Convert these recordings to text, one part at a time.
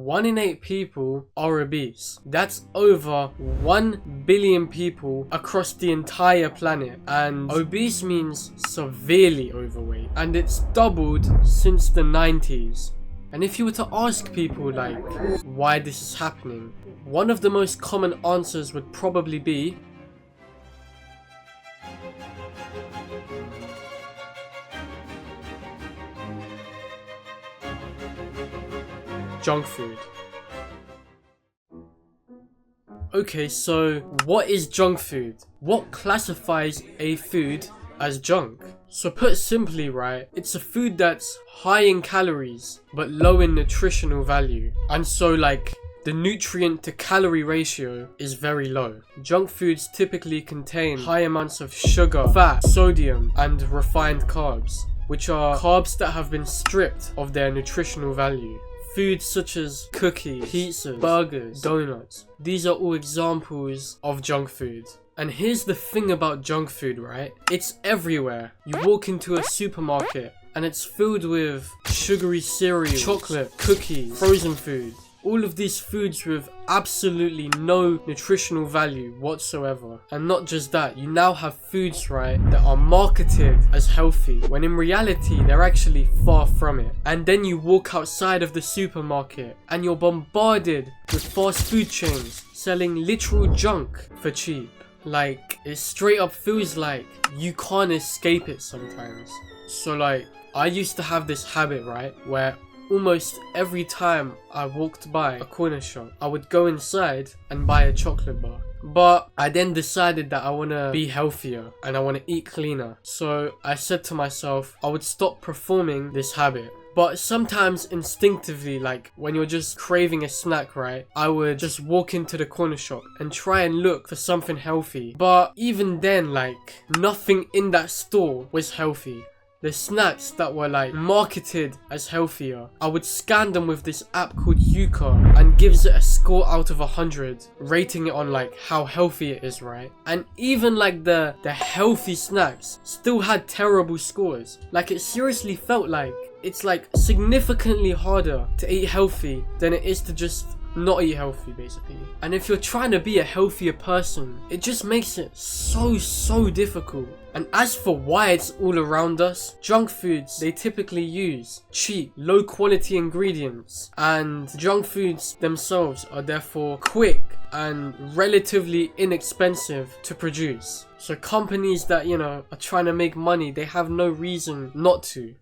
1 in 8 people are obese. That's over 1 billion people across the entire planet. And obese means severely overweight. And it's doubled since the 90s. And if you were to ask people like why this is happening, one of the most common answers would probably be junk food. Okay, so what is junk food? What classifies a food as junk? So put simply, right, it's a food that's high in calories but low in nutritional value. And so like the nutrient to calorie ratio is very low. Junk foods typically contain high amounts of sugar, fat, sodium, and refined carbs, which are carbs that have been stripped of their nutritional value. Foods such as cookies, pizzas, burgers, donuts. These are all examples of junk food. And here's the thing about junk food, right? It's everywhere. You walk into a supermarket and it's filled with sugary cereal, chocolate, cookies, frozen food. All of these foods with absolutely no nutritional value whatsoever. And not just that, you now have foods, right, that are marketed as healthy when in reality they're actually far from it. And then you walk outside of the supermarket and you're bombarded with fast food chains selling literal junk for cheap. Like, it straight up feels like you can't escape it sometimes. So like, I used to have this habit, right, where almost every time I walked by a corner shop, I would go inside and buy a chocolate bar. But I then decided that I want to be healthier and I want to eat cleaner. So I said to myself, I would stop performing this habit. But sometimes instinctively, like when you're just craving a snack, right, I would just walk into the corner shop and try and look for something healthy. But even then, like, nothing in that store was healthy. The snacks that were like marketed as healthier, I would scan them with this app called Yuka and gives it a score out of 100, rating it on like how healthy it is, right? And even like the healthy snacks still had terrible scores. Like, it seriously felt like it's like significantly harder to eat healthy than it is to just not eat healthy, basically. And if you're trying to be a healthier person, it just makes it so difficult. And as for why it's all around us, junk foods, they typically use cheap, low quality ingredients, and junk foods themselves are therefore quick and relatively inexpensive to produce. So companies that, you know, are trying to make money, they have no reason not to.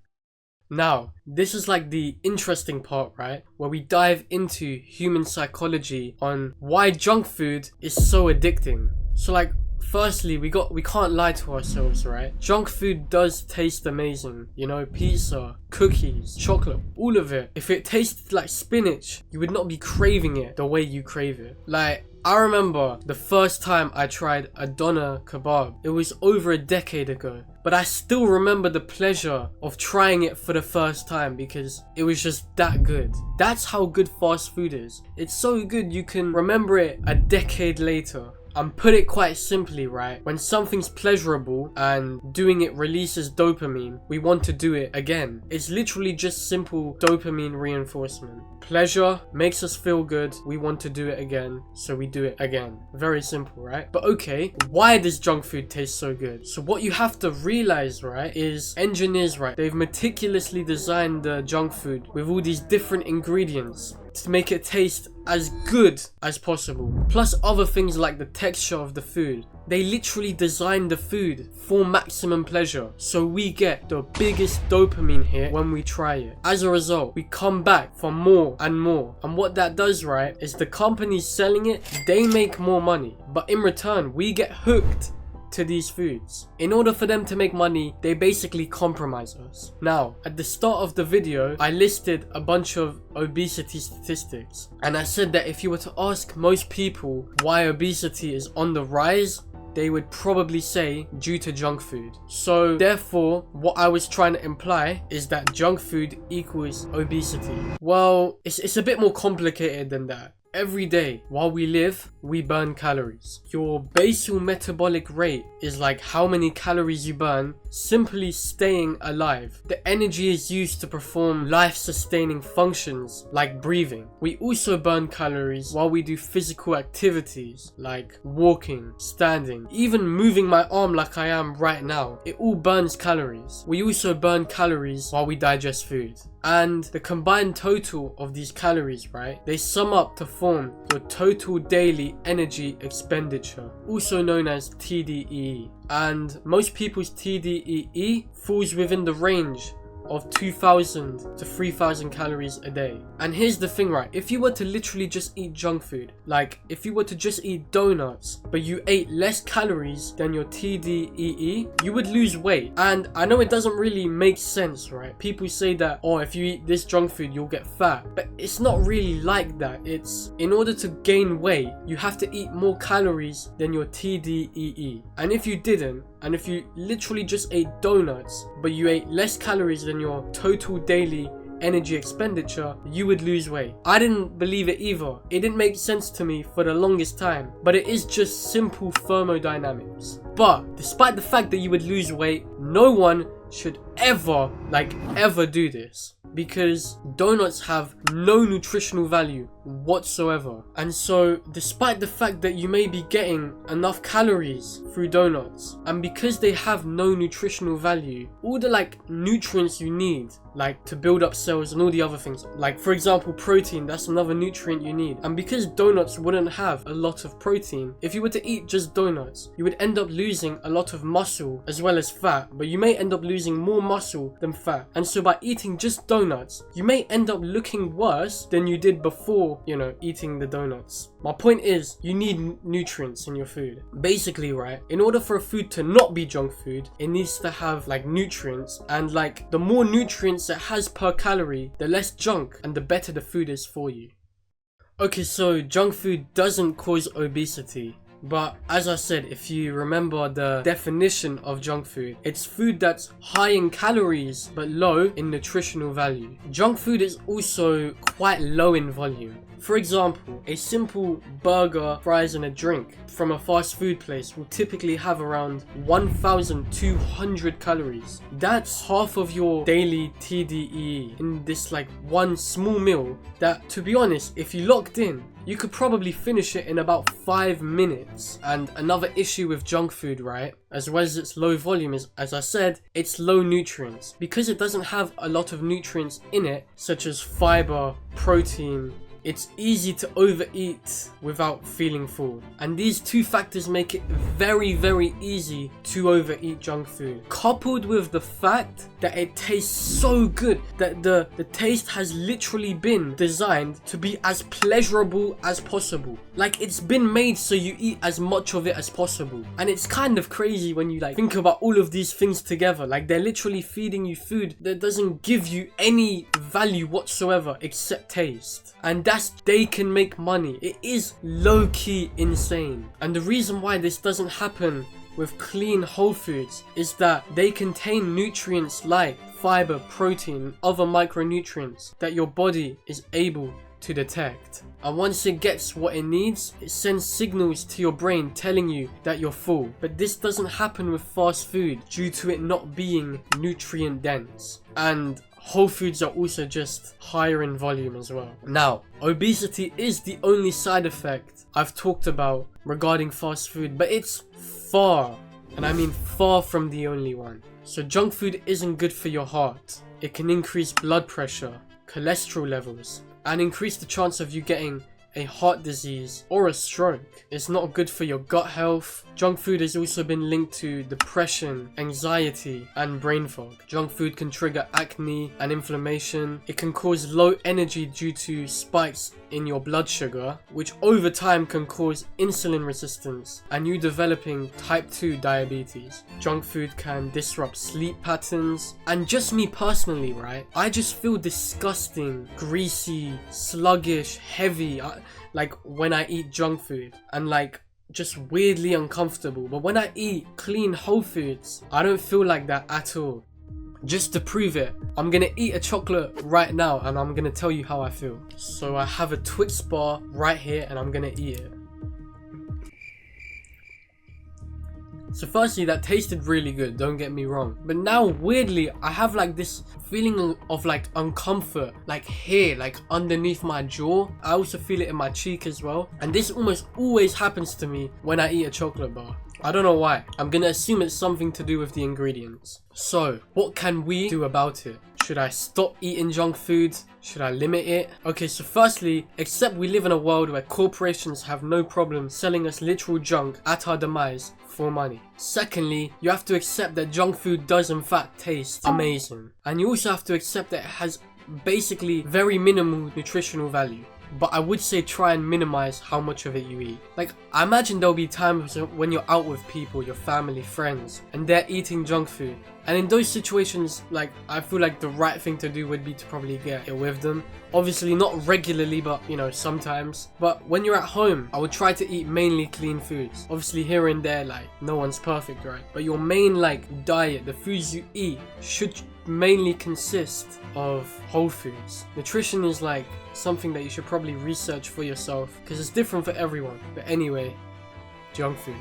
Now, this is like the interesting part, right? Where we dive into human psychology on why junk food is so addicting. So like, firstly, we can't lie to ourselves, right? Junk food does taste amazing. You know, pizza, cookies, chocolate, all of it. If it tasted like spinach, you would not be craving it the way you crave it. Like, I remember the first time I tried a doner kebab. It was over a decade ago. But I still remember the pleasure of trying it for the first time because it was just that good. That's how good fast food is. It's so good you can remember it a decade later. And put it quite simply, right? When something's pleasurable and doing it releases dopamine, we want to do it again. It's literally just simple dopamine reinforcement. Pleasure makes us feel good, we want to do it again, so we do it again. Very simple, right? But okay, why does junk food taste so good? So what you have to realize, right, is engineers, right, they've meticulously designed the junk food with all these different ingredients to make it taste as good as possible. Plus other things like the texture of the food. They literally designed the food for maximum pleasure, so we get the biggest dopamine hit when we try it. As a result, we come back for more and more. And what that does, right, is the companies selling it, they make more money. But in return, we get hooked to these foods. In order for them to make money, they basically compromise us. Now, at the start of the video, I listed a bunch of obesity statistics. And I said that if you were to ask most people why obesity is on the rise, they would probably say due to junk food. So therefore, what I was trying to imply is that junk food equals obesity. Well, it's a bit more complicated than that. Every day while we live, we burn calories. Your basal metabolic rate is like how many calories you burn simply staying alive. The energy is used to perform life-sustaining functions like breathing. We also burn calories while we do physical activities like walking, standing, even moving my arm like I am right now. It all burns calories. We also burn calories while we digest food. And the combined total of these calories, right, they sum up to form your total daily energy expenditure, also known as TDEE. And most people's TDEE falls within the range of 2,000 to 3,000 calories a day. And here's the thing, right? If you were to literally just eat junk food, like if you were to just eat donuts, but you ate less calories than your TDEE, you would lose weight. And I know it doesn't really make sense, right? People say that, oh, if you eat this junk food, you'll get fat. But it's not really like that. It's in order to gain weight, you have to eat more calories than your TDEE. And if you didn't, and if you literally just ate donuts, but you ate less calories than your total daily energy expenditure, you would lose weight. I didn't believe it either. It didn't make sense to me for the longest time, but it is just simple thermodynamics. But despite the fact that you would lose weight, no one should ever do this, because donuts have no nutritional value whatsoever. And so despite the fact that you may be getting enough calories through donuts, and because they have no nutritional value, all the nutrients you need, like to build up cells and all the other things, like for example protein, that's another nutrient you need. And because donuts wouldn't have a lot of protein, if you were to eat just donuts, you would end up losing a lot of muscle as well as fat, but you may end up losing more muscle than fat. And so by eating just donuts, you may end up looking worse than you did before, eating the donuts. My point is, you need nutrients in your food. Basically, right, in order for a food to not be junk food, it needs to have nutrients, and the more nutrients it has per calorie, the less junk and the better the food is for you. Okay, so junk food doesn't cause obesity. But as I said, if you remember the definition of junk food, it's food that's high in calories but low in nutritional value. Junk food is also quite low in volume. For example, a simple burger, fries and a drink from a fast food place will typically have around 1,200 calories. That's half of your daily TDEE in this one small meal that, to be honest, if you locked in, you could probably finish it in about 5 minutes. And another issue with junk food, right, as well as its low volume, is, as I said, it's low nutrients. Because it doesn't have a lot of nutrients in it, such as fiber, protein, it's easy to overeat without feeling full. And these two factors make it very, very easy to overeat junk food. Coupled with the fact that it tastes so good, that the taste has literally been designed to be as pleasurable as possible. It's been made so you eat as much of it as possible. And it's kind of crazy when you think about all of these things together. They're literally feeding you food that doesn't give you any value whatsoever except taste. And they can make money. It is low-key insane. And the reason why this doesn't happen with clean whole foods is that they contain nutrients like fiber, protein, other micronutrients that your body is able to detect. And once it gets what it needs, it sends signals to your brain telling you that you're full. But this doesn't happen with fast food due to it not being nutrient dense. And whole foods are also just higher in volume as well. Now, obesity is the only side effect I've talked about regarding fast food, but it's far, and I mean far from the only one. So junk food isn't good for your heart. It can increase blood pressure, cholesterol levels, and increase the chance of you getting a heart disease or a stroke. It's not good for your gut health. Junk food has also been linked to depression, anxiety, and brain fog. Junk food can trigger acne and inflammation. It can cause low energy due to spikes in your blood sugar, which over time can cause insulin resistance and you developing type 2 diabetes. Junk food can disrupt sleep patterns. And just me personally, right? I just feel disgusting, greasy, sluggish, heavy, when I eat junk food, and just weirdly uncomfortable. But when I eat clean whole foods, I don't feel like that at all. Just to prove it, I'm gonna eat a chocolate right now and I'm gonna tell you how I feel. So I have a Twix bar right here and I'm gonna eat it. So firstly, that tasted really good, don't get me wrong. But now weirdly, I have like this feeling of like uncomfort, like here, like underneath my jaw. I also feel it in my cheek as well. And this almost always happens to me when I eat a chocolate bar. I don't know why. I'm gonna assume it's something to do with the ingredients. So, what can we do about it? Should I stop eating junk food? Should I limit it? Okay, so firstly, accept we live in a world where corporations have no problem selling us literal junk at our demise for money. Secondly, you have to accept that junk food does in fact taste amazing. And you also have to accept that it has basically very minimal nutritional value. But I would say try and minimize how much of it you eat. Like, I imagine there'll be times when you're out with people, your family, friends, and they're eating junk food. And in those situations, like, I feel like the right thing to do would be to probably get it with them. Obviously not regularly, but you know, sometimes. But when you're at home, I would try to eat mainly clean foods. Obviously here and there, like, no one's perfect, right? But your main, like, diet, the foods you eat, should mainly consist of whole foods. Nutrition is like something that you should probably research for yourself because it's different for everyone. But anyway, junk food.